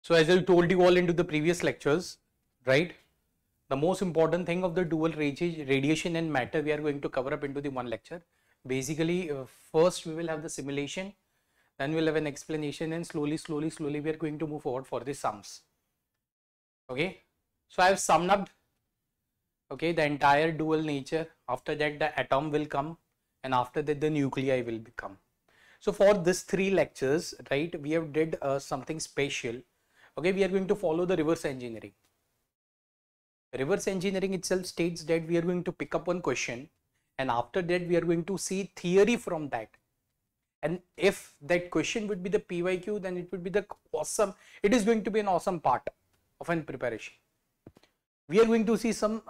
So as I told you all into the previous lectures, right, the most important thing of the dual radiation and matter we are going to cover up into the one lecture. Basically, first we will have the simulation, then we'll have an explanation, and slowly we are going to move forward for the sums. Okay, so I have summed up, okay, the entire dual nature. After that the atom will come, and after that the nuclei will become. So for this 3 lectures, right, we have did something special. Okay, we are going to follow the reverse engineering. Reverse engineering itself states that we are going to pick up one question, and after that we are going to see theory from that. And if that question would be the PYQ, then it would be the awesome, it is going to be an awesome part of an preparation. We are going to see some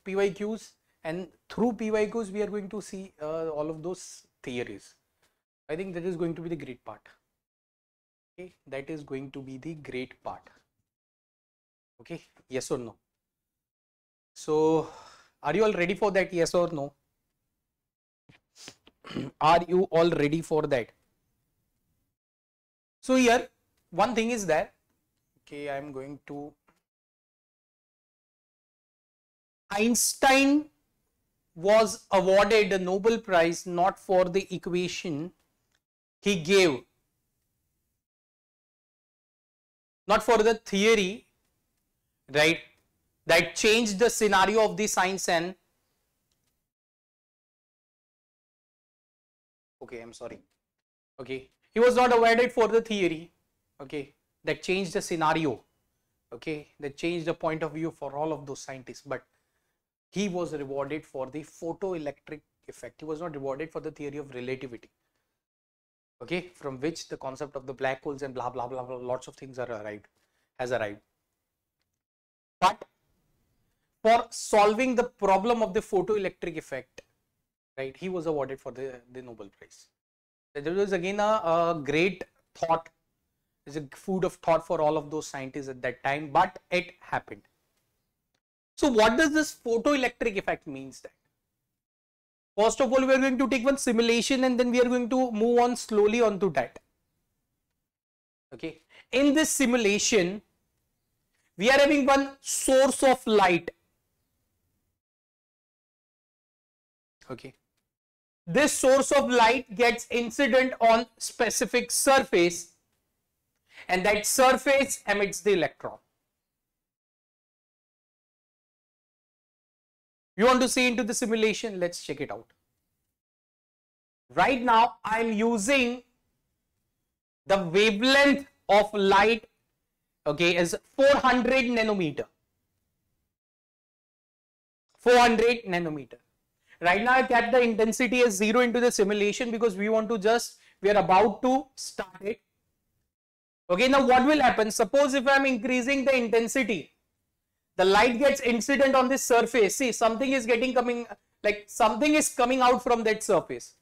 PYQs, and through PYQs we are going to see all of those theories. I think that is going to be the great part. Okay, that is going to be the great part. Okay, yes or no? So are you all ready for that? Yes or no? Are you all ready for that? So here one thing is that, okay, I am going to, Einstein was awarded a Nobel Prize not for the equation he gave, not for the theory, right, that changed the scenario of the science. And okay, I'm sorry, okay, he was not awarded for the theory, okay, that changed the scenario, okay, that changed the point of view for all of those scientists, but he was rewarded for the photoelectric effect. He was not rewarded for the theory of relativity, okay, from which the concept of the black holes and blah blah blah, blah, lots of things has arrived. But for solving the problem of the photoelectric effect, right, he was awarded for the Nobel Prize. There was again a great thought, is a food of thought for all of those scientists at that time, but it happened. So what does this photoelectric effect means that? First of all, we are going to take one simulation, and then we are going to move on slowly onto that. Okay, in this simulation we are having one source of light. Okay, this source of light gets incident on specific surface, and that surface emits the electron. You want to see into the simulation? Let's check it out. Right now I am using the wavelength of light, okay, is 400 nanometer. 400 nanometer. Right now I kept the intensity as 0 into the simulation because we want to we are about to start it. Okay, now what will happen? Suppose if I am increasing the intensity, the light gets incident on this surface. See, something is something is coming out from that surface.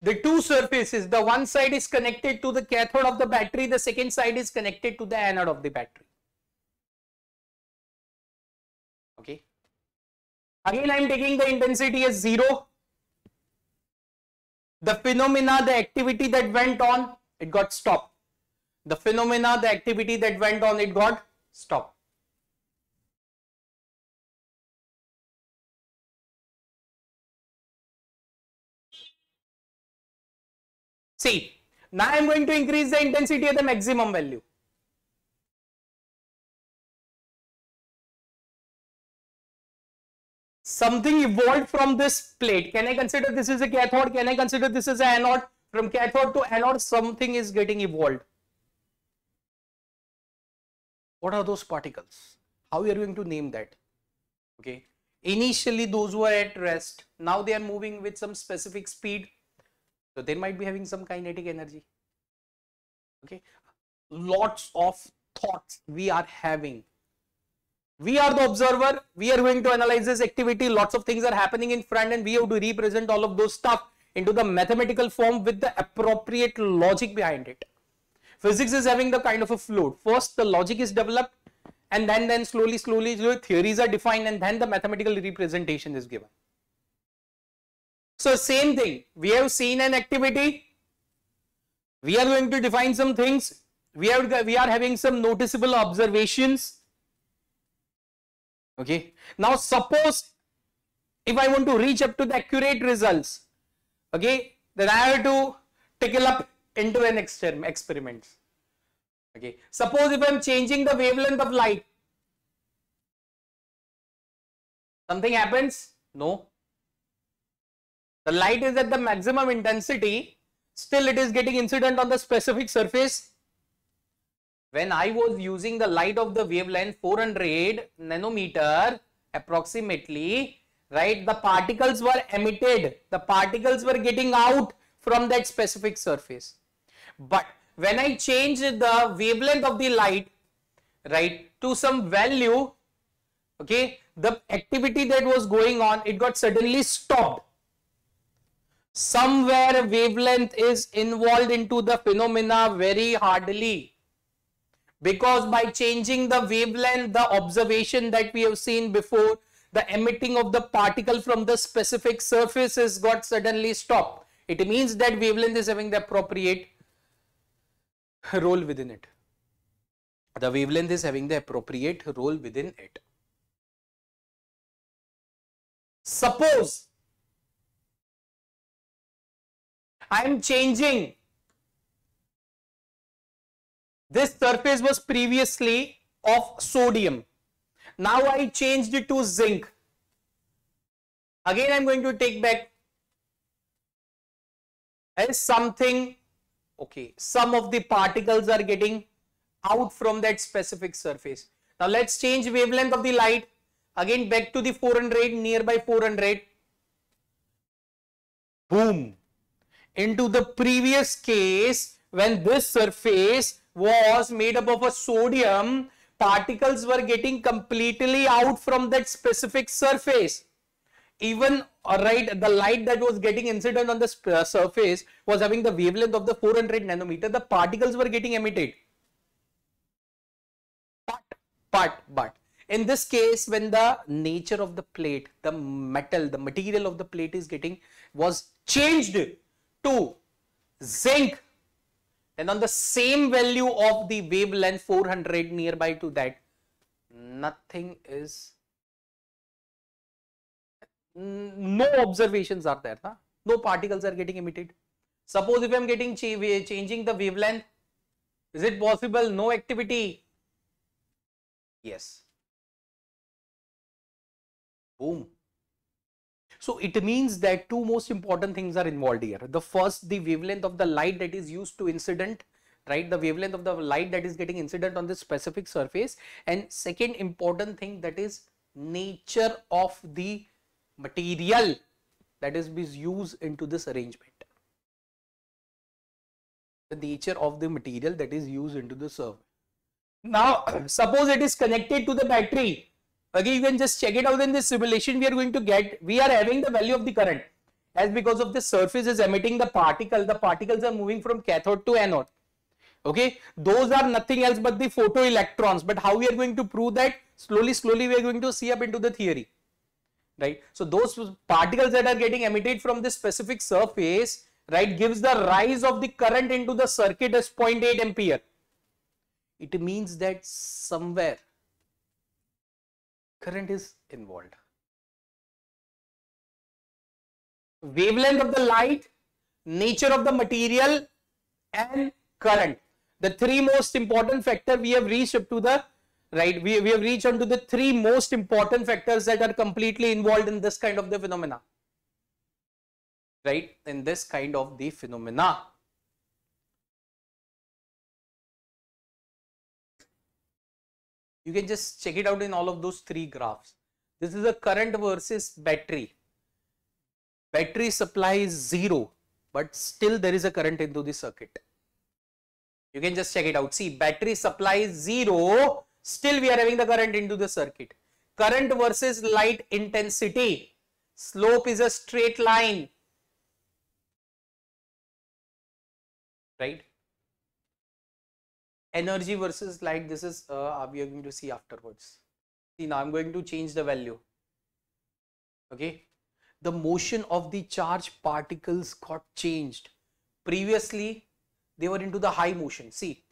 The two surfaces, the one side is connected to the cathode of the battery, the second side is connected to the anode of the battery. Okay. Again, I am taking the intensity as 0. The phenomena, the activity that went on, it got stopped. The phenomena, the activity that went on, it got stopped. See, now I am going to increase the intensity at the maximum value. Something evolved from this plate. Can I consider this is a cathode? Can I consider this is an anode? From cathode to anode, something is getting evolved. What are those particles? How are you going to name that? Okay. Initially, those who are at rest, now they are moving with some specific speed. So they might be having some kinetic energy. Okay. Lots of thoughts we are having. We are the observer, we are going to analyze this activity, lots of things are happening in front, and we have to represent all of those stuff into the mathematical form with the appropriate logic behind it. Physics is having the kind of a flow. First the logic is developed, and then slowly theories are defined, and then the mathematical representation is given. So same thing, we have seen an activity, we are going to define some things, we are having some noticeable observations. Okay, now suppose if I want to reach up to the accurate results, okay, then I have to tickle up into an experiment. Okay, suppose if I am changing the wavelength of light, something happens? No. The light is at the maximum intensity, still it is getting incident on the specific surface. When I was using the light of the wavelength 400 nanometer approximately, right, the particles were emitted, the particles were getting out from that specific surface. But when I change the wavelength of the light, right, to some value, okay, the activity that was going on, it got suddenly stopped. Somewhere wavelength is involved into the phenomena very hardly, because by changing the wavelength, the observation that we have seen before, the emitting of the particle from the specific surfaces got suddenly stopped. It means that wavelength is having the appropriate role within it. The wavelength is having the appropriate role within it. Suppose I am changing, this surface was previously of sodium, now I changed it to zinc. Again I am going to take back as something, okay, some of the particles are getting out from that specific surface. Now let's change wavelength of the light, again back to the 400, nearby 400, boom. Into the previous case, when this surface was made up of a sodium, particles were getting completely out from that specific surface. Even, right, the light that was getting incident on the surface was having the wavelength of the 400 nanometer, the particles were getting emitted. But in this case, when the nature of the plate, the metal, the material of the plate was changed to zinc, and on the same value of the wavelength 400 nearby to that, nothing is, no observations are there, huh? No particles are getting emitted. Suppose if I am getting changing the wavelength, is it possible? No activity. Yes. Boom. So it means that two most important things are involved here. The first, the wavelength of the light that is used to incident, right? The wavelength of the light that is getting incident on this specific surface. And second important thing, that is nature of the material that is used into this arrangement. The nature of the material that is used into the survey. Now, suppose it is connected to the battery. Okay, you can just check it out in this simulation. We are going to get, we are having the value of the current, as because of the surface is emitting the particle, the particles are moving from cathode to anode. Okay, those are nothing else but the photoelectrons. But how we are going to prove that? Slowly we are going to see up into the theory, right? So those particles that are getting emitted from this specific surface, right, gives the rise of the current into the circuit as 0.8 ampere. It means that somewhere current is involved. Wavelength of the light, nature of the material, and current. The three most important factors we have reached up to the, right, we have reached onto the three most important factors that are completely involved in this kind of the phenomena. Right, in this kind of the phenomena. You can just check it out in all of those three graphs. This is a current versus battery. Battery supply is 0, but still there is a current into the circuit. You can just check it out. See, battery supply is 0, still we are having the current into the circuit. Current versus light intensity. Slope is a straight line. Right? Energy versus light, this is we are going to see afterwards. See, now I'm going to change the value. Okay, the motion of the charged particles got changed. Previously, they were into the high motion. See,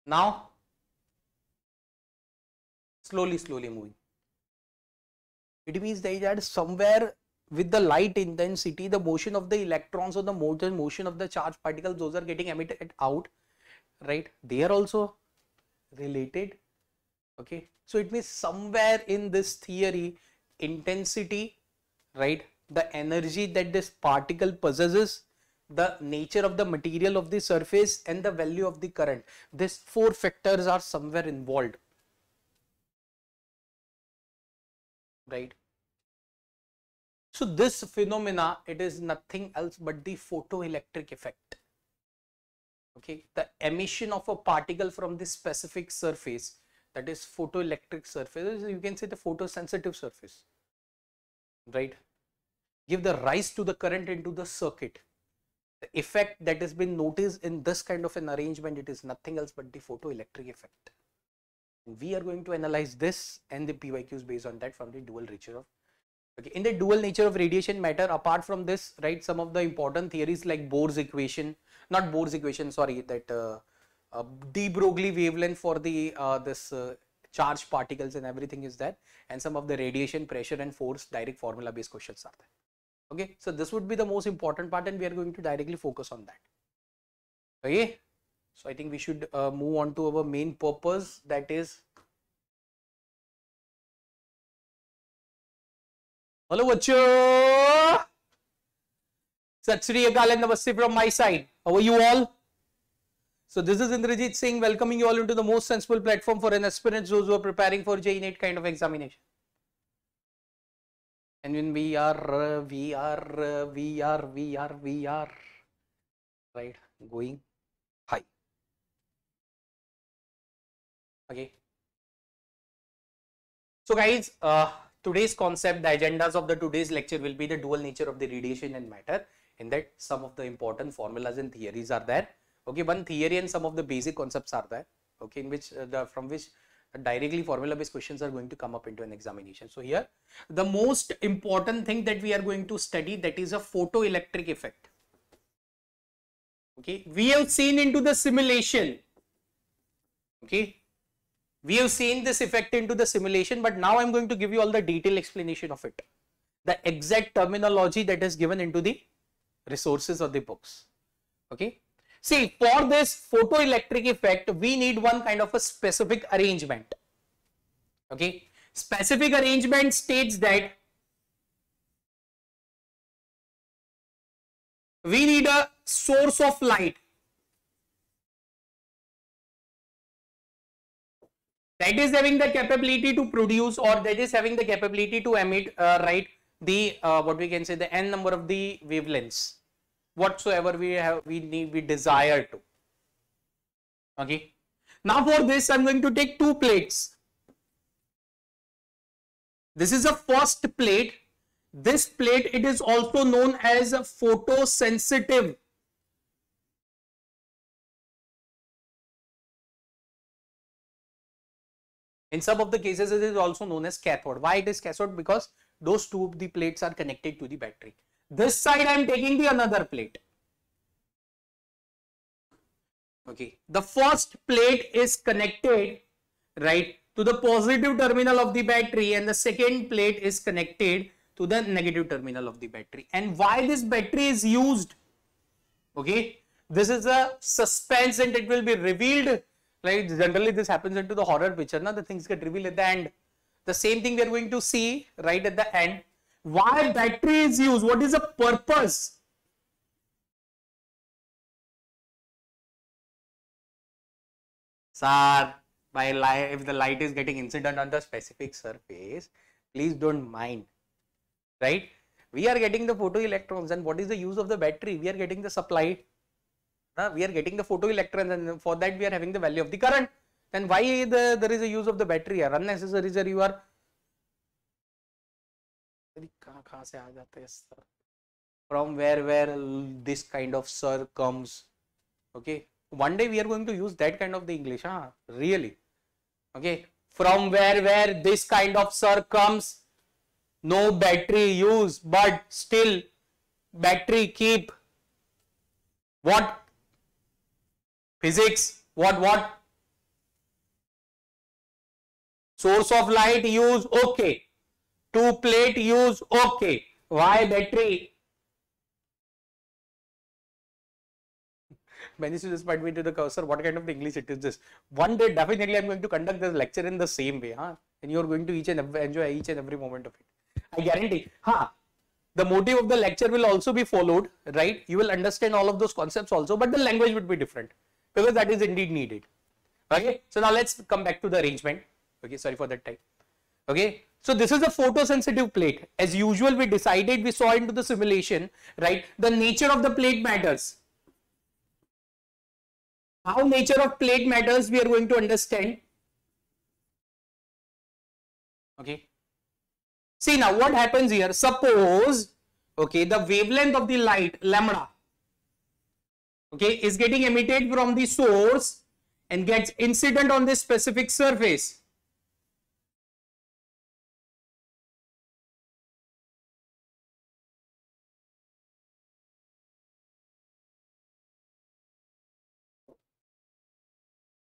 now slowly moving. It means that somewhere with the light intensity, the motion of the electrons or the motion of the charged particles, those are getting emitted out, right? They are also related. Okay, so it means somewhere in this theory, intensity, right, the energy that this particle possesses, the nature of the material of the surface, and the value of the current, these four factors are somewhere involved, right? So this phenomena, it is nothing else but the photoelectric effect. Okay, the emission of a particle from this specific surface, that is photoelectric surface, you can say the photosensitive surface, right, give the rise to the current into the circuit. The effect that has been noticed in this kind of an arrangement, it is nothing else but the photoelectric effect. We are going to analyze this and the PYQs based on that from the dual nature of, okay, in the dual nature of radiation matter. Apart from this, right, some of the important theories like Bohr's equation, not Bohr's equation, sorry, that de Broglie wavelength for the charged particles and everything is there, and some of the radiation pressure and force direct formula based questions are there. Okay, so this would be the most important part, and we are going to directly focus on that. Okay, so I think we should move on to our main purpose, that is, hello bacho, Sat Sri Akal and Namaste from my side. How are you all? So this is Indrajit Singh welcoming you all into the most sensible platform for an aspirant, those who are preparing for JEE NEET kind of examination. And when we are right, going high. Okay. So guys, today's concept, the agendas of the today's lecture will be the dual nature of the radiation and matter. In that, some of the important formulas and theories are there. Okay, one theory and some of the basic concepts are there. Okay, in which from which directly formula based questions are going to come up into an examination. So here, the most important thing that we are going to study, that is a photoelectric effect. Okay, we have seen into the simulation. Okay, we have seen this effect into the simulation, but now I'm going to give you all the detailed explanation of it, the exact terminology that is given into the resources of the books. Okay, see, for this photoelectric effect, we need one kind of a specific arrangement. Okay, specific arrangement states that we need a source of light that is having the capability to produce, or that is having the capability to emit, right, the what we can say, the n number of the wavelengths whatsoever we desire to. Okay, now for this I'm going to take two plates. This is a first plate. This plate, it is also known as photosensitive. In some of the cases, it is also known as cathode. Why it is cathode? Because those two of the plates are connected to the battery. This side I am taking the another plate. Okay, the first plate is connected, right, to the positive terminal of the battery, and the second plate is connected to the negative terminal of the battery. And why this battery is used? Okay, this is a suspense and it will be revealed. Like generally this happens into the horror picture, now the things get revealed at the end. The same thing we are going to see right at the end. Why battery is used? What is the purpose? Sir, if the light is getting incident on the specific surface, please don't mind, right? We are getting the photoelectrons, and what is the use of the battery? We are getting the supply. We are getting the photoelectrons, and for that we are having the value of the current. Then why there is a use of the battery? Unnecessary, sir. You are from where this kind of sir comes. Okay, one day we are going to use that kind of the English, really. Okay, from where this kind of circ comes, no battery use, but still battery keep what? Physics, what? Source of light use, okay. Two plate use, okay. Why battery? Many students might be to the cursor, what kind of English it is this? One day definitely I'm going to conduct this lecture in the same way, huh? And you're going to enjoy each and every moment of it. I guarantee. The motive of the lecture will also be followed, right? You will understand all of those concepts also, but the language would be different because that is indeed needed. Okay, so now let's come back to the arrangement. Okay, sorry for that time. Okay, so this is a photosensitive plate. As usual, we decided, we saw into the simulation, right? The nature of the plate matters. How nature of plate matters, we are going to understand. Okay. See now what happens here. Suppose, okay, the wavelength of the light, lambda, okay, is getting emitted from the source and gets incident on this specific surface.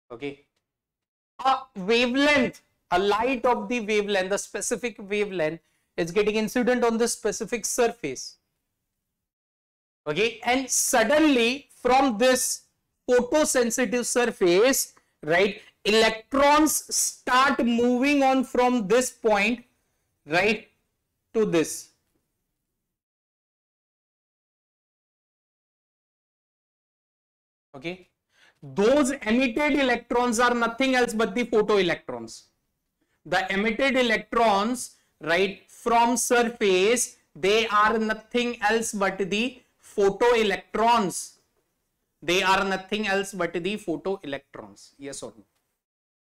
Okay, a wavelength, a light of the wavelength, the specific wavelength is getting incident on this specific surface. Okay, and suddenly from this photosensitive surface, right, electrons start moving on from this point, right, to this. Okay, those emitted electrons are nothing else but the photoelectrons. The emitted electrons, right, from surface, they are nothing else but the photoelectrons. They are nothing else but the photoelectrons. Yes or no?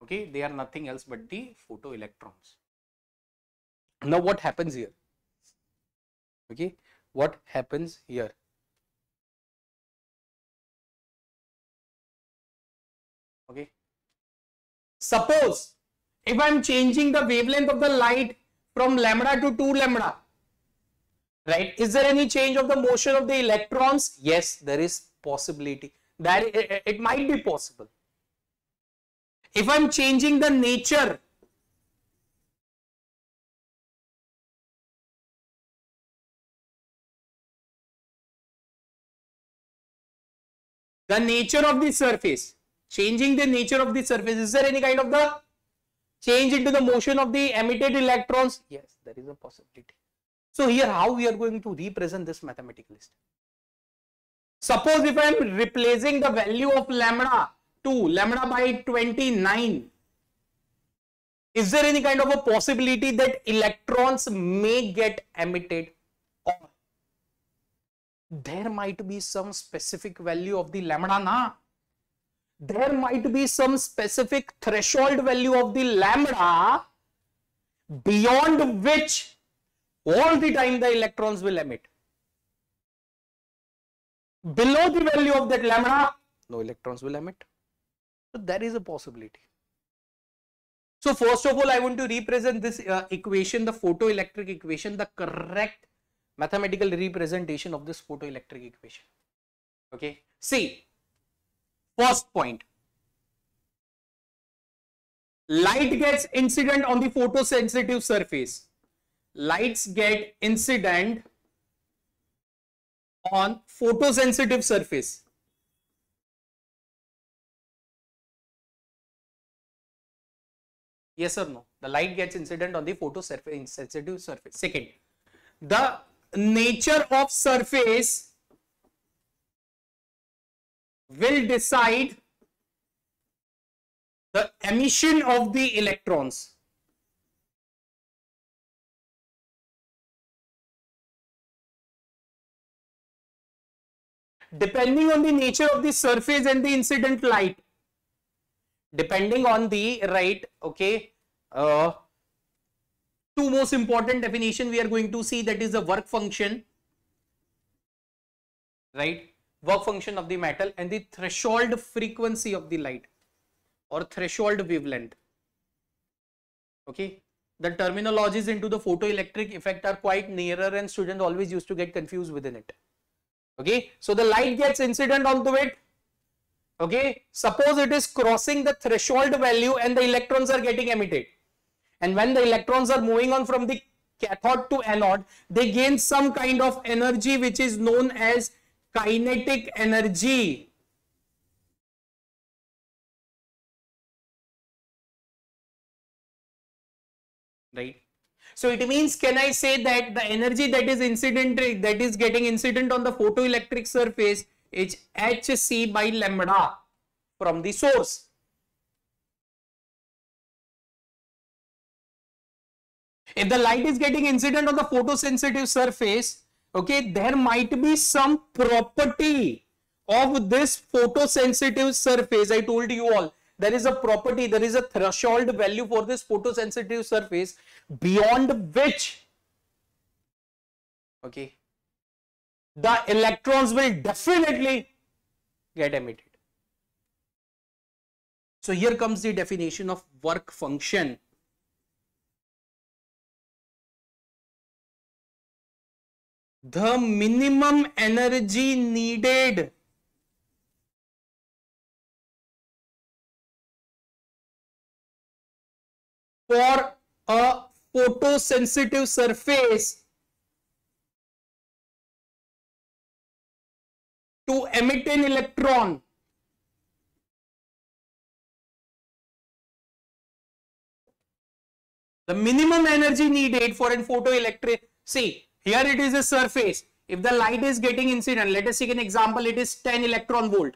Okay, they are nothing else but the photoelectrons. Now what happens here? Okay, what happens here? Okay, suppose if I am changing the wavelength of the light from lambda to 2 lambda, right, is there any change of the motion of the electrons? Yes, there is possibility. That it might be possible. If I am changing the nature, of the surface, changing the nature of the surface, is there any kind of the change into the motion of the emitted electrons? Yes, there is a possibility. So here how we are going to represent this mathematical system? Suppose if I am replacing the value of lambda to lambda by 29, is there any kind of a possibility that electrons may get emitted? Or there might be some specific value of the lambda, na? There might be some specific threshold value of the lambda beyond which all the time the electrons will emit. Below the value of that lambda, no electrons will emit. So there is a possibility. So first of all, I want to represent this equation, the photoelectric equation, the correct mathematical representation of this photoelectric equation. Okay, see, first point, light gets incident on the photosensitive surface. Lights get incident on photosensitive surface. Yes or no? The light gets incident on the photosensitive surface. Second, the nature of surface will decide the emission of the electrons. Depending on the nature of the surface and the incident light, depending on the, right, okay, two most important definition we are going to see, that is the work function, right, work function of the metal, and the threshold frequency of the light or threshold wavelength. Okay, the terminologies into the photoelectric effect are quite nearer and students always used to get confused within it. Okay, so the light gets incident onto it. Okay, suppose it is crossing the threshold value and the electrons are getting emitted. And when the electrons are moving on from the cathode to anode, they gain some kind of energy which is known as kinetic energy. Right. So it means, can I say that the energy that is incident, that is getting incident on the photoelectric surface is hc by lambda from the source. If the light is getting incident on the photosensitive surface, okay, there might be some property of this photosensitive surface. I told you all, there is a property, there is a threshold value for this photosensitive surface beyond which, okay, the electrons will definitely get emitted. So here comes the definition of work function. The minimum energy needed for a photosensitive surface to emit an electron the minimum energy needed for a photoelectric, see, here it is a surface. If the light is getting incident, let us take an example, it is 10 electron volt.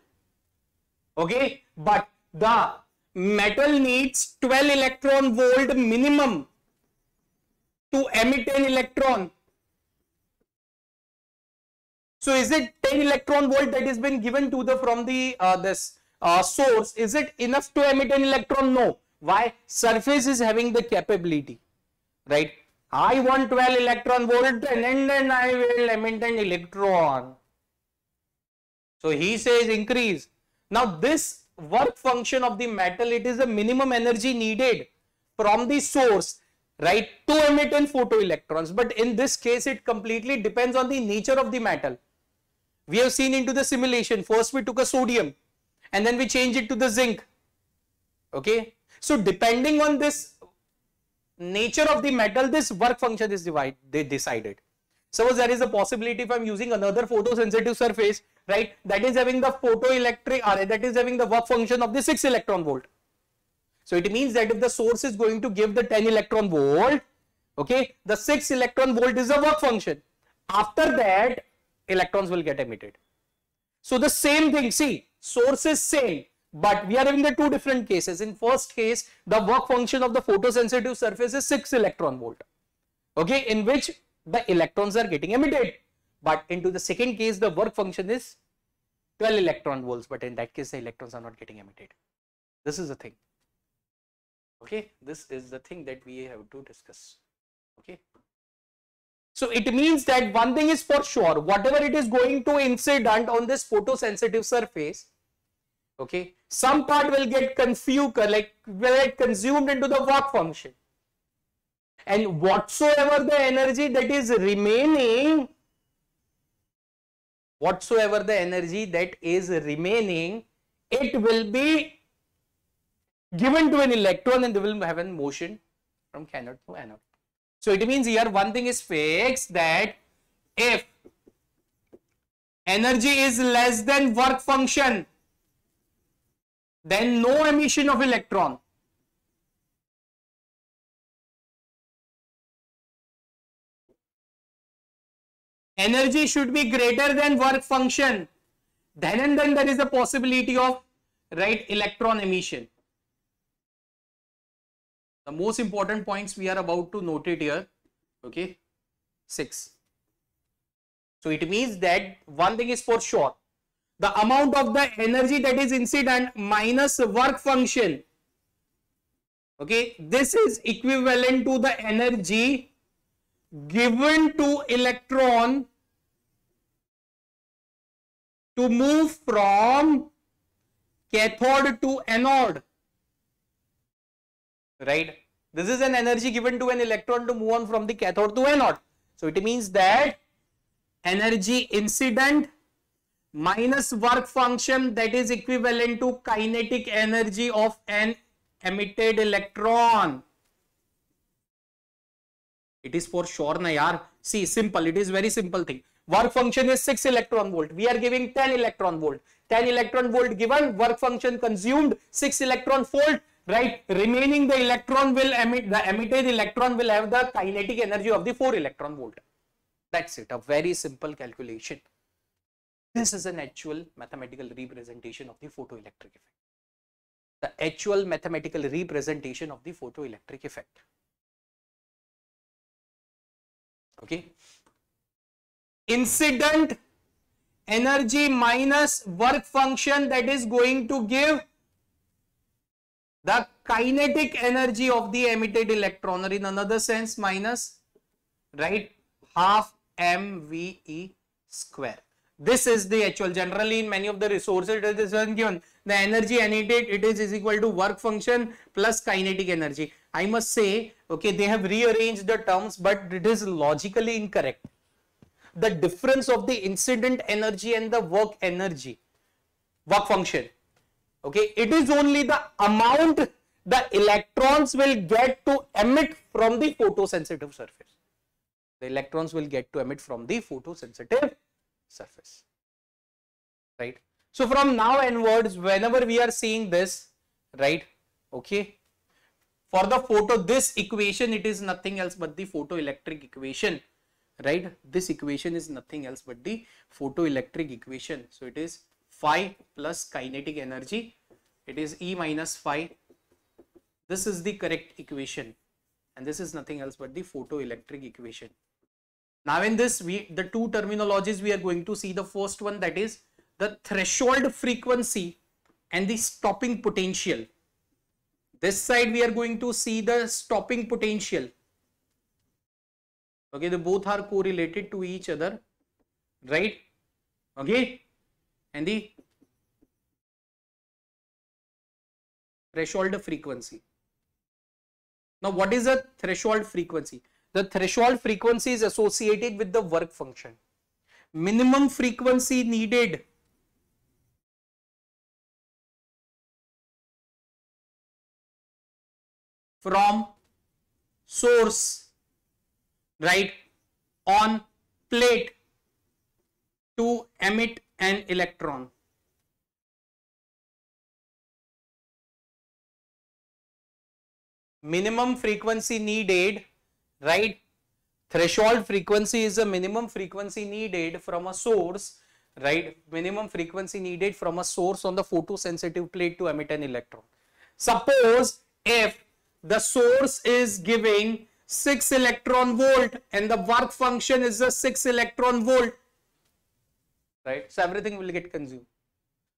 Okay, but the metal needs 12 electron volt minimum to emit an electron. So is it 10 electron volt that has been given to the from the source? Is it enough to emit an electron? No. Why? Surface is having the capability, right? I want 12 electron volt and then I will emit an electron. So he says increase. Now this work function of the metal, it is the minimum energy needed from the source, right, to emit in photoelectrons. But in this case, it completely depends on the nature of the metal. We have seen into the simulation, first we took a sodium and then we changed it to the zinc. Okay. So depending on this nature of the metal, this work function is decided. Suppose there is a possibility if I am using another photosensitive surface, right, that is having the photoelectric, that is having the work function of the 6 electron volt. So it means that if the source is going to give the 10 electron volt, okay, the 6 electron volt is a work function. After that, electrons will get emitted. So the same thing, see, source is same, but we are having the two different cases. In first case, the work function of the photosensitive surface is 6 electron volt, okay, in which the electrons are getting emitted. But into the second case, the work function is 12 electron volts, but in that case, the electrons are not getting emitted. This is the thing. Okay, this is the thing that we have to discuss. Okay. So it means that one thing is for sure, whatever it is going to incident on this photosensitive surface, okay, some part will get confused, like will get consumed into the work function. And whatsoever the energy that is remaining, it will be given to an electron and they will have a motion from cathode to anode. So it means here one thing is fixed, that if energy is less than work function, then no emission of electron. Energy should be greater than work function. Then and then there is a possibility of, right, electron emission. The most important points we are about to note it here. Okay, 6. So it means that one thing is for sure, the amount of the energy that is incident minus work function, okay, this is equivalent to the energy given to electron to move from cathode to anode, right? This is an energy given to an electron to move on from the cathode to anode. So it means that energy incident minus work function, that is equivalent to kinetic energy of an emitted electron. It is for sure na yaar. See, simple, it is very simple thing. Work function is 6 electron volt. We are giving 10 electron volt. 10 electron volt given, work function consumed 6 electron volt, right? Remaining the electron will emit, the emitted electron will have the kinetic energy of the 4 electron volt. That's it, a very simple calculation. This is an actual mathematical representation of the photoelectric effect. The actual mathematical representation of the photoelectric effect. Okay. Incident energy minus work function, that is going to give the kinetic energy of the emitted electron, or in another sense minus, right, half mve square. This is the actual, generally in many of the resources it is given the energy emitted, it is equal to work function plus kinetic energy. I must say, okay, they have rearranged the terms, but it is logically incorrect. The difference of the incident energy and the work energy, work function, okay, it is only the amount the electrons will get to emit from the photosensitive surface. The electrons will get to emit from the photosensitive surface, right? So from now onwards, whenever we are seeing this, right, okay, for the photo, this equation, it is nothing else but the photoelectric equation, right? This equation is nothing else but the photoelectric equation. So it is phi plus kinetic energy, it is E minus phi. This is the correct equation, and this is nothing else but the photoelectric equation. Now in this, the two terminologies we are going to see, the first one, that is the threshold frequency and the stopping potential. This side we are going to see the stopping potential. Okay, they both are correlated to each other, right? Okay, and the threshold frequency. Now what is a threshold frequency? The threshold frequency is associated with the work function. Minimum frequency needed from source, right, on plate to emit an electron. Minimum frequency needed, right? Threshold frequency is a minimum frequency needed from a source, right? Minimum frequency needed from a source on the photosensitive plate to emit an electron. Suppose if the source is giving 6 electron volt and the work function is a 6 electron volt, right? So everything will get consumed.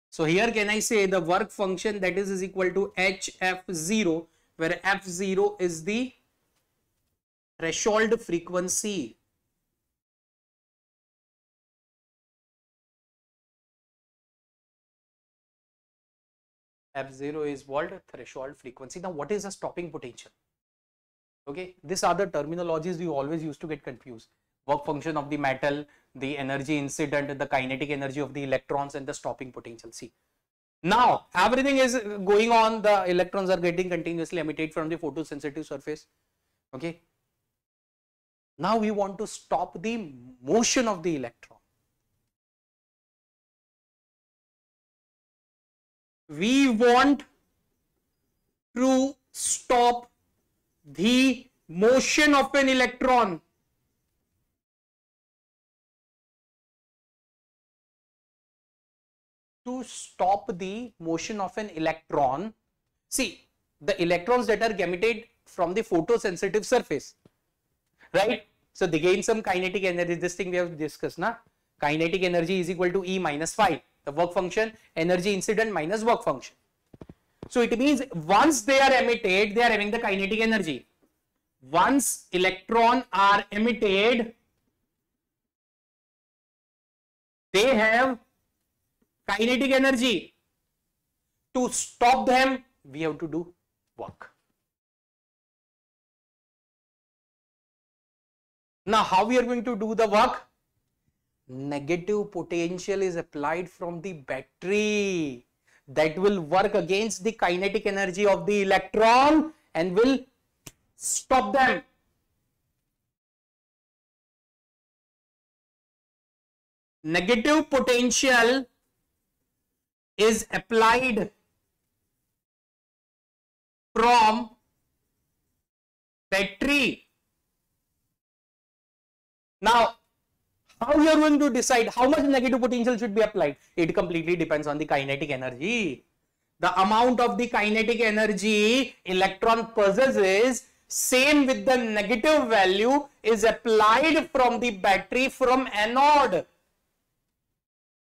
So here can I say the work function, that is equal to HF0, where F0 is the threshold frequency. F0 is what? Threshold frequency. Now what is the stopping potential? Okay, these are the terminologies you always used to get confused. Work function of the metal, the energy incident, the kinetic energy of the electrons, and the stopping potential. See, now everything is going on, the electrons are getting continuously emitted from the photosensitive surface. Okay, now we want to stop the motion of the electron. We want to stop the motion of an electron. To stop the motion of an electron, see, the electrons that are emitted from the photosensitive surface, right? So they gain some kinetic energy. This thing we have discussed, na? Kinetic energy is equal to E minus phi, the work function, energy incident minus work function. So it means once they are emitted, they are having the kinetic energy. Once electron are emitted, they have kinetic energy. To stop them, we have to do work. Now, how we are going to do the work? Negative potential is applied from the battery that will work against the kinetic energy of the electron and will stop them. Negative potential is applied from battery. Now, how you are going to decide how much negative potential should be applied? It completely depends on the kinetic energy. The amount of the kinetic energy electron possesses, same with the negative value, is applied from the battery from anode.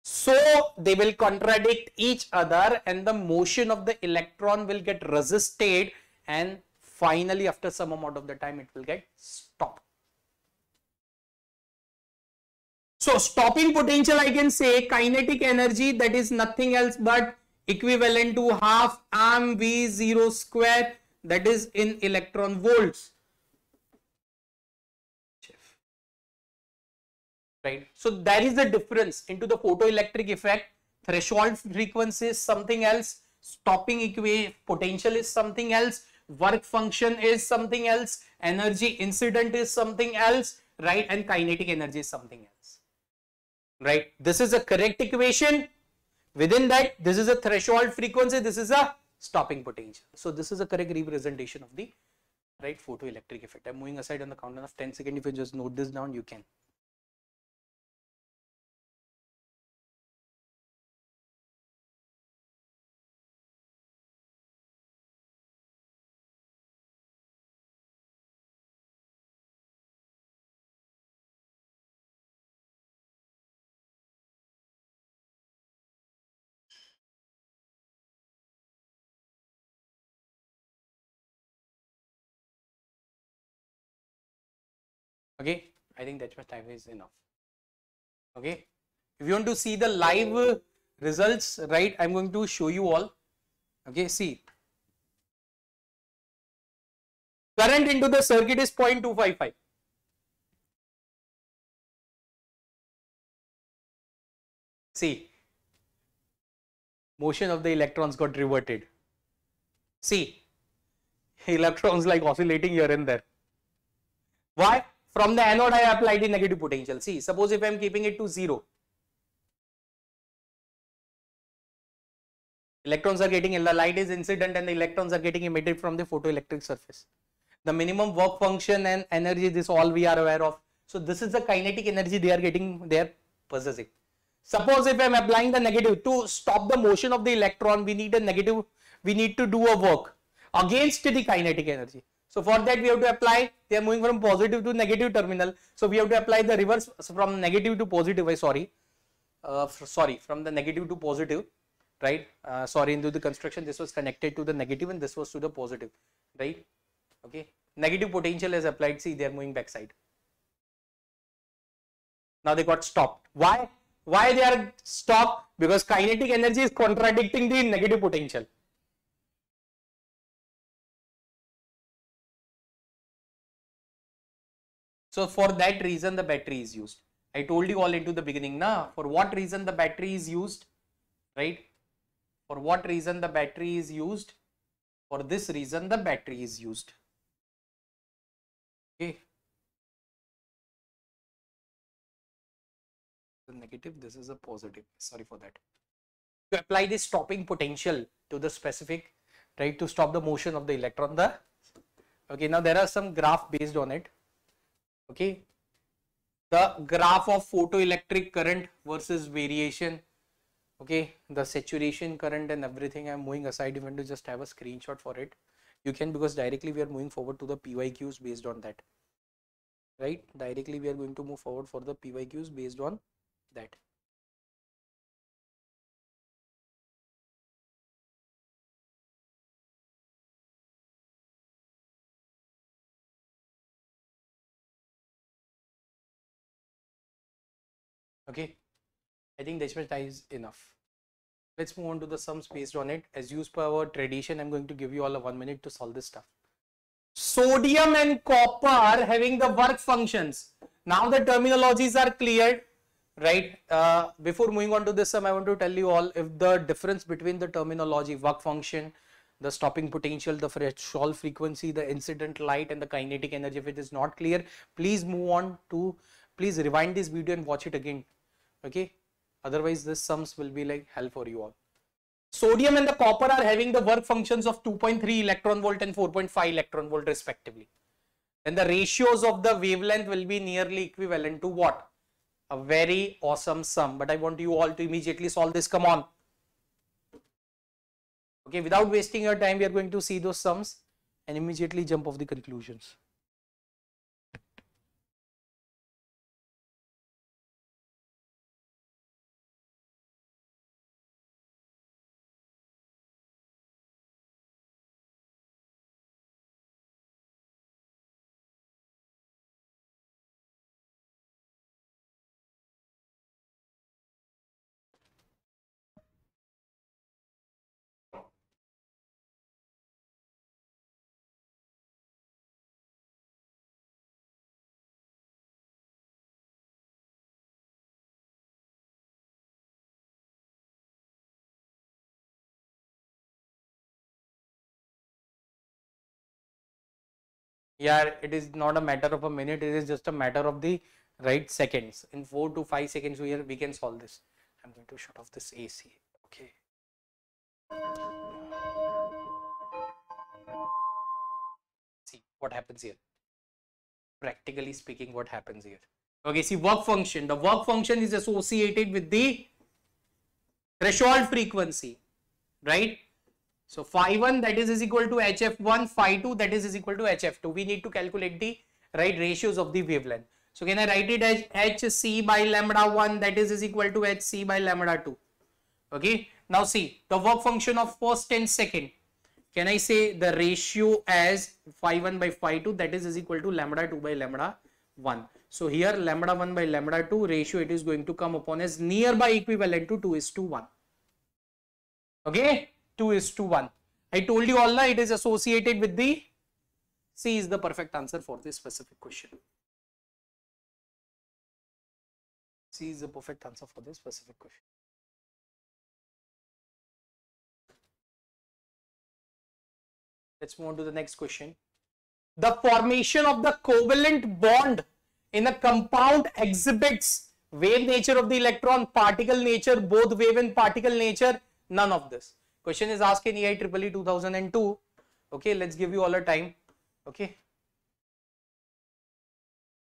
So they will contradict each other and the motion of the electron will get resisted, and finally after some amount of the time it will get stopped. So stopping potential, I can say kinetic energy, that is nothing else but equivalent to half mv0 square, that is in electron volts. Right. So there is a difference into the photoelectric effect. Threshold frequency is something else, stopping potential is something else, work function is something else, energy incident is something else, right, and kinetic energy is something else. Right. This is a correct equation. Within that, this is a threshold frequency, this is a stopping potential. So this is a correct representation of the right photoelectric effect. I'm moving aside on the countdown of 10 seconds. If you just note this down, you can. Okay, I think that much time is enough. Okay, if you want to see the live results, right, I'm going to show you all. Okay, see, current into the circuit is 0.255. See, motion of the electrons got reverted. See, electrons like oscillating here and there. Why? From the anode I applied the negative potential. See, suppose if I am keeping it to 0, electrons are getting, the light is incident and the electrons are getting emitted from the photoelectric surface. The minimum work function and energy, this all we are aware of. So this is the kinetic energy they are getting, they are possessing. Suppose if I am applying the negative to stop the motion of the electron, we need a negative, we need to do a work against the kinetic energy. So for that we have to apply, they are moving from positive to negative terminal. So we have to apply the reverse from negative to positive, from the negative to positive, right? Into the construction, this was connected to the negative and this was to the positive, right? Okay, negative potential is applied, see they are moving backside. Now they got stopped. Why? Why they are stopped? Because kinetic energy is contradicting the negative potential. So for that reason the battery is used. I told you all into the beginning, na, for what reason the battery is used, right? For what reason the battery is used? For this reason the battery is used. Okay. The negative, this is a positive, sorry for that. To apply this stopping potential to the specific, right, to stop the motion of the electron, okay, now there are some graph based on it. Okay, the graph of photoelectric current versus variation, okay, the saturation current and everything. I'm moving aside. If you want to just have a screenshot for it, you can, because directly we are moving forward to the PYQs based on that, right? Directly we are going to move forward for the PYQs based on that. Okay, I think that much time is enough. Let's move on to the sums based on it. As used per our tradition, I'm going to give you all a 1 minute to solve this stuff. Sodium and copper having the work functions. Now the terminologies are cleared, right? Before moving on to this sum, I want to tell you all if the difference between the terminology, work function, the stopping potential, the threshold frequency, the incident light and the kinetic energy, if it is not clear, please move on to, please rewind this video and watch it again. Okay, otherwise this sums will be like hell for you all. Sodium and the copper are having the work functions of 2.3 electron volt and 4.5 electron volt respectively. Then the ratios of the wavelength will be nearly equivalent to what? A very awesome sum, but I want you all to immediately solve this. Come on. Okay, without wasting your time, we are going to see those sums and immediately jump off the conclusions. Yeah, it is not a matter of a minute, it is just a matter of the right seconds. In 4 to 5 seconds we can solve this. I'm going to shut off this AC. Okay. See what happens here. Practically speaking, what happens here. Okay, see work function. The work function is associated with the threshold frequency, right? So phi 1 that is equal to HF1, phi 2 that is equal to HF2. We need to calculate the right ratios of the wavelength. So can I write it as HC by lambda 1 that is equal to HC by lambda 2. Okay. Now see the work function of first and second. Can I say the ratio as phi 1 by phi 2 that is equal to lambda 2 by lambda 1. So here lambda 1 by lambda 2 ratio it is going to come upon as nearby equivalent to 2:1. Okay. 2:1. I told you all it is associated with the C is the perfect answer for this specific question. C is the perfect answer for this specific question. Let's move on to the next question. The formation of the covalent bond in a compound exhibits wave nature of the electron, particle nature, both wave and particle nature, none of this. Question is asked in IIT-JEE 2002. Okay, let's give you all a time. Okay.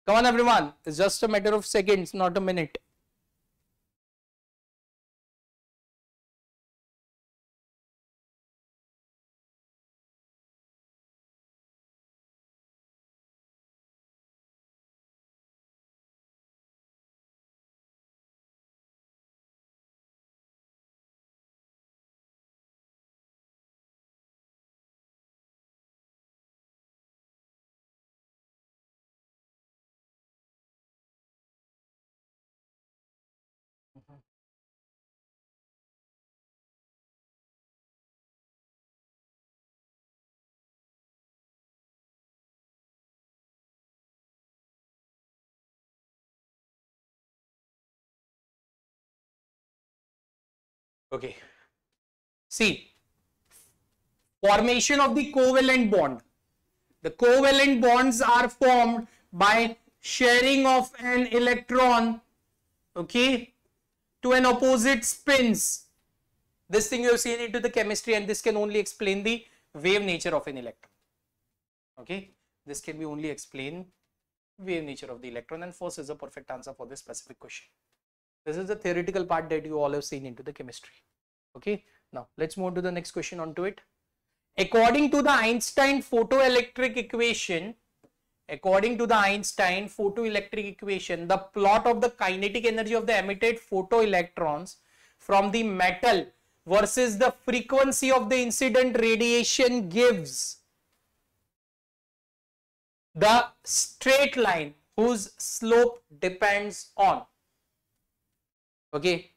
Come on everyone, it's just a matter of seconds, not a minute. Okay. See, formation of the covalent bond. The covalent bonds are formed by sharing of an electron, okay, to an opposite spins. This thing you have seen into the chemistry, and this can only explain the wave nature of an electron. Okay, this can be only explain wave nature of the electron, and first is the perfect answer for this specific question. This is the theoretical part that you all have seen into the chemistry. Okay, now let's move to the next question onto it. According to the Einstein photoelectric equation, the plot of the kinetic energy of the emitted photoelectrons from the metal versus the frequency of the incident radiation gives the straight line whose slope depends on. Okay,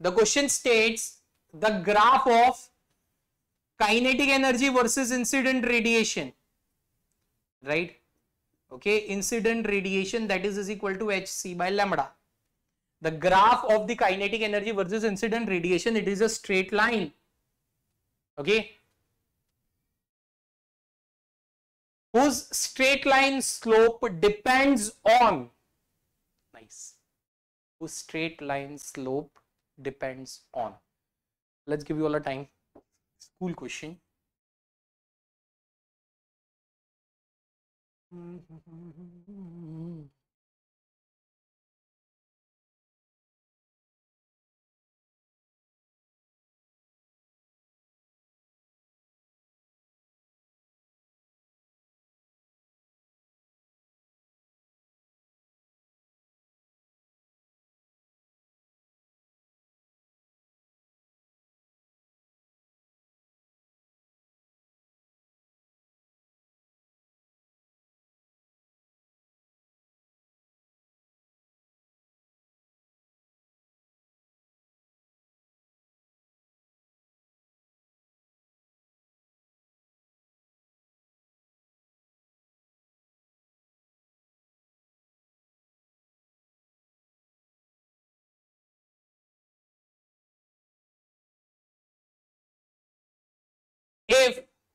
the question states the graph of kinetic energy versus incident radiation right? Okay, incident radiation, that is equal to hc by lambda. The graph of the kinetic energy versus incident radiation, it is a straight line. Okay, whose straight line slope depends on, nice, whose straight line slope depends on. Let's give you all a time. School question.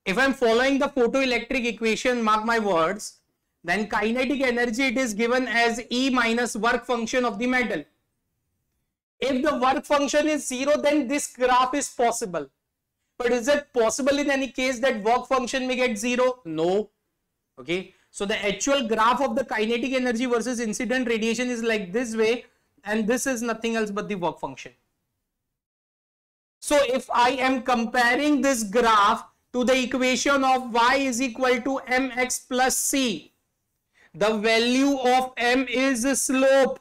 If I'm following the photoelectric equation, mark my words, then kinetic energy, it is given as E minus work function of the metal. If the work function is 0, then this graph is possible. But is it possible in any case that work function may get 0? No. Okay. So the actual graph of the kinetic energy versus incident radiation is like this way, and this is nothing else but the work function. So if I am comparing this graph to the equation of y is equal to mx plus c, the value of m is slope,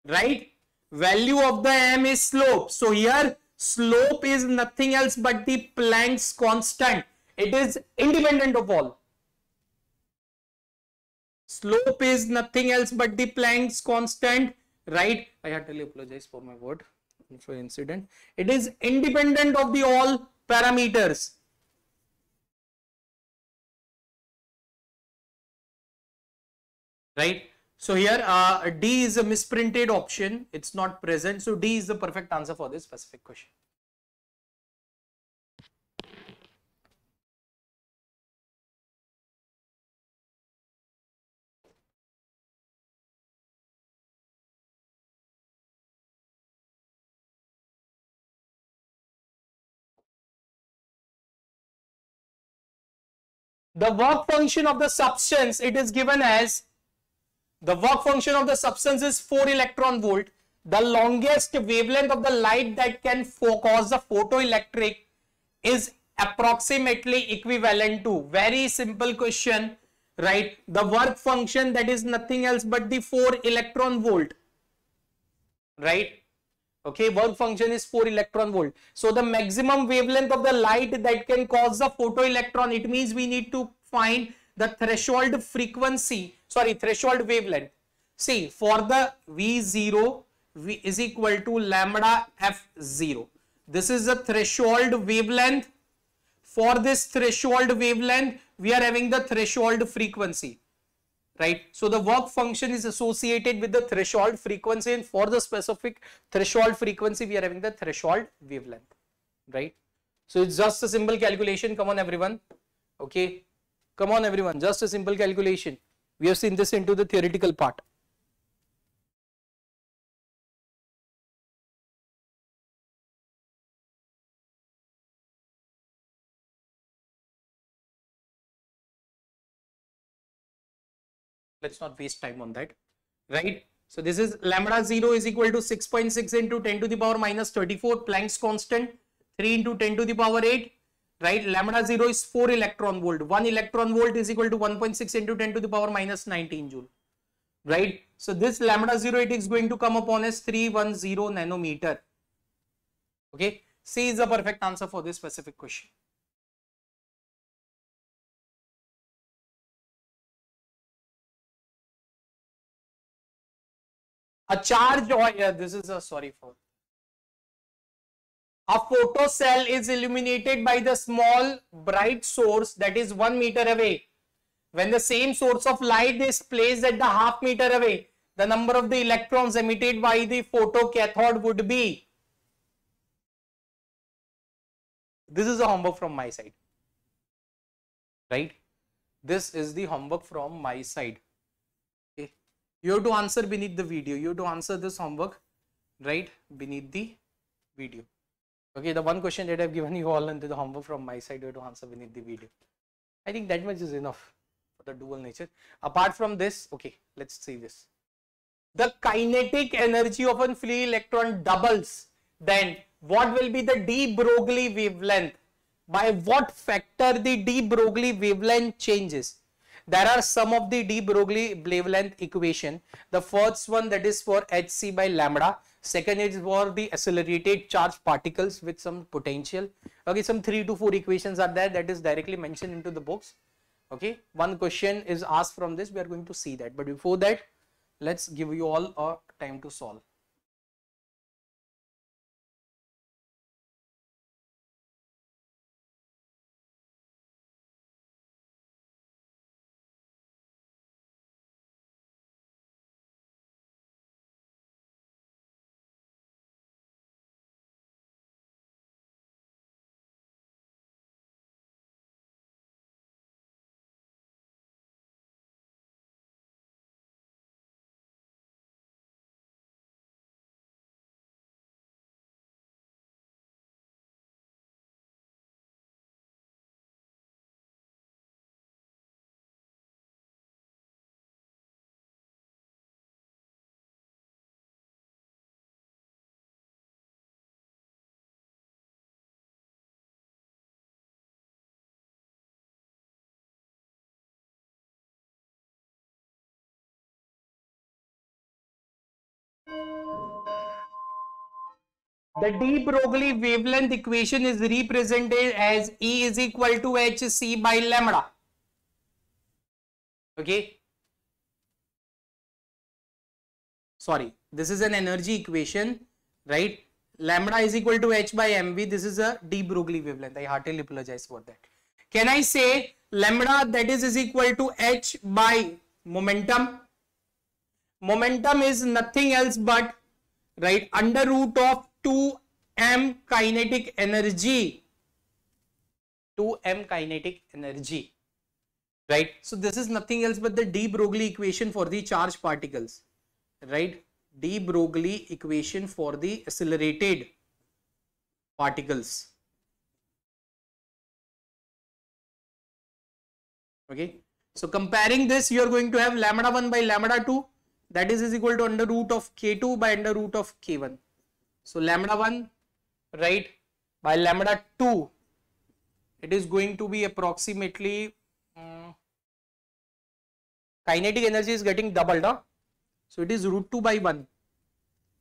right? Value of the m is slope. So here slope is nothing else but the Planck's constant. It is independent of all. Slope is nothing else but the Planck's constant, right? I heartily apologize for my word, for incident. It is independent of the all parameters. Right? So here D is a misprinted option. It's not present. So D is the perfect answer for this specific question. The work function of the substance, it is given as, the work function of the substance is 4 electron volt. The longest wavelength of the light that can cause the photoelectric is approximately equivalent to, very simple question, right? The work function, that is nothing else but the 4 electron volt, right? Okay, work function is 4 electron volt. So the maximum wavelength of the light that can cause the photoelectron, it means we need to find the threshold frequency, sorry, threshold wavelength. See, for the V0, V is equal to lambda F0. This is the threshold wavelength. For this threshold wavelength, we are having the threshold frequency. Right? So the work function is associated with the threshold frequency, and for the specific threshold frequency, we are having the threshold wavelength. Right? So it's just a simple calculation. Come on, everyone. Okay. Come on, everyone. Just a simple calculation. We have seen this into the theoretical part. Let's not waste time on that, right? So this is lambda 0 is equal to 6.6 into 10 to the power minus 34, Planck's constant, 3 into 10 to the power 8, right? Lambda 0 is 4 electron volt. 1 electron volt is equal to 1.6 into 10 to the power minus 19 joule, right? So this lambda 0, it is going to come upon as 310 nanometer. Okay, C is the perfect answer for this specific question. A charge, or yeah, this is a, sorry for A photo cell is illuminated by the small bright source that is 1 meter away. When the same source of light is placed at the half meter away, the number of the electrons emitted by the photocathode would be. This is a homework from my side, right? This is the homework from my side. Okay. You have to answer beneath the video. You have to answer this homework, right, beneath the video. Okay, the one question that I have given you all into the homework from my side, you have to answer beneath the video. I think that much is enough for the dual nature. Apart from this, okay, let's see this. The kinetic energy of a free electron doubles, then what will be the de Broglie wavelength? By what factor the de Broglie wavelength changes? There are some of the de Broglie wavelength equation. The first one, that is for hc by lambda. Second is for the accelerated charged particles with some potential. Okay, some 3 to 4 equations are there that is directly mentioned into the books. Okay, one question is asked from this. We are going to see that, but before that, let's give you all a time to solve. The de Broglie wavelength equation is represented as E is equal to hc by lambda. Okay. Sorry, this is an energy equation, right? Lambda is equal to h by mv. This is a de Broglie wavelength. I heartily apologize for that. Can I say lambda, that is equal to h by momentum? Momentum is nothing else but, right, under root of 2m kinetic energy. 2m kinetic energy, right? So this is nothing else but the de Broglie equation for the charged particles, right? De Broglie equation for the accelerated particles. Okay, so comparing this, you are going to have lambda 1 by lambda 2, that is equal to under root of k2 by under root of k1. So lambda 1, right, by lambda 2, it is going to be approximately kinetic energy is getting doubled, huh? So it is root 2 by 1.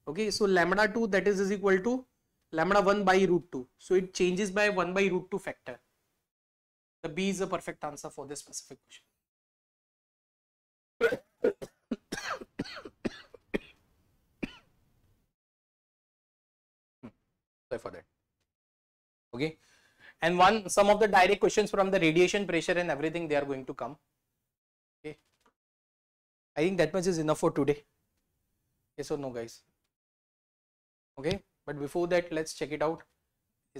Okay, so lambda 2, that is equal to lambda 1 by root 2. So it changes by 1 by root 2 factor. The B is the perfect answer for this specific question. Sorry for that. Okay, and some of the direct questions from the radiation pressure and everything, they are going to come. Okay, I think that much is enough for today. Yes or no, guys? Okay, but before that, let's check it out.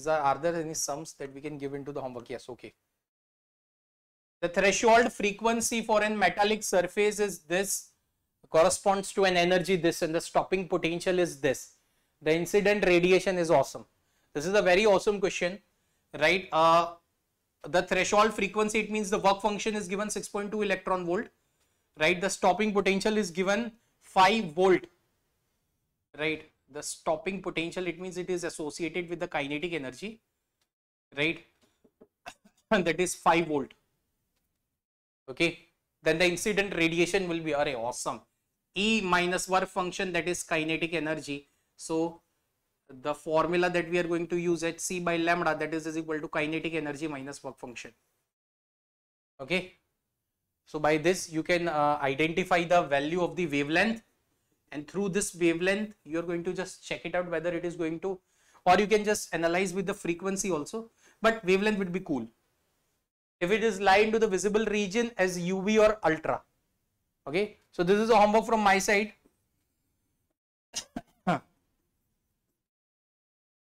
Are there any sums that we can give into the homework? Yes. Okay. The threshold frequency for a metallic surface is this, corresponds to an energy this, and the stopping potential is this. The incident radiation is awesome. This is a very awesome question, right? The threshold frequency, it means the work function is given 6.2 electron volt, right? The stopping potential is given 5 volt, right? The stopping potential, it means it is associated with the kinetic energy, right? And that is 5 volt. Okay, then the incident radiation will be awesome. E minus work function, that is kinetic energy. So the formula that we are going to use, hc by lambda, that is equal to kinetic energy minus work function. Okay, so by this you can identify the value of the wavelength, and through this wavelength you are going to just check it out whether it is going to or you can just analyze with the frequency also, but wavelength would be cool. If it is lie into the visible region as UV or ultra. Okay, so this is a homework from my side.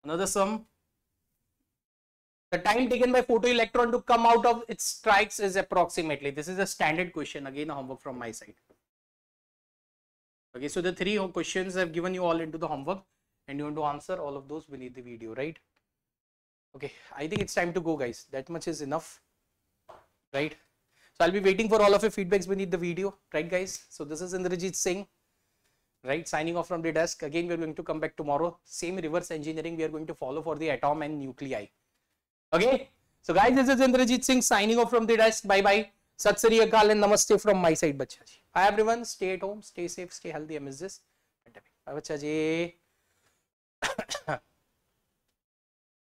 Another sum. The time taken by photoelectron to come out of its strikes is approximately. This is a standard question. Again, a homework from my side. Okay, so the 3 questions I've given you all into the homework, and you want to answer all of those beneath the video, right? Okay, I think it's time to go, guys. That much is enough, right? So I'll be waiting for all of your feedbacks beneath the video, right, guys? So this is Indrajit Singh, right, signing off from the desk. Again, we're going to come back tomorrow. Same reverse engineering we are going to follow for the atom and nuclei. Okay, so guys, this is Indrajit Singh signing off from the desk. Bye bye. Sat Sri Akal and Namaste from my side, bacha ji. Hi everyone, stay at home, stay safe, stay healthy amidst this pandemic. Bye bacha ji.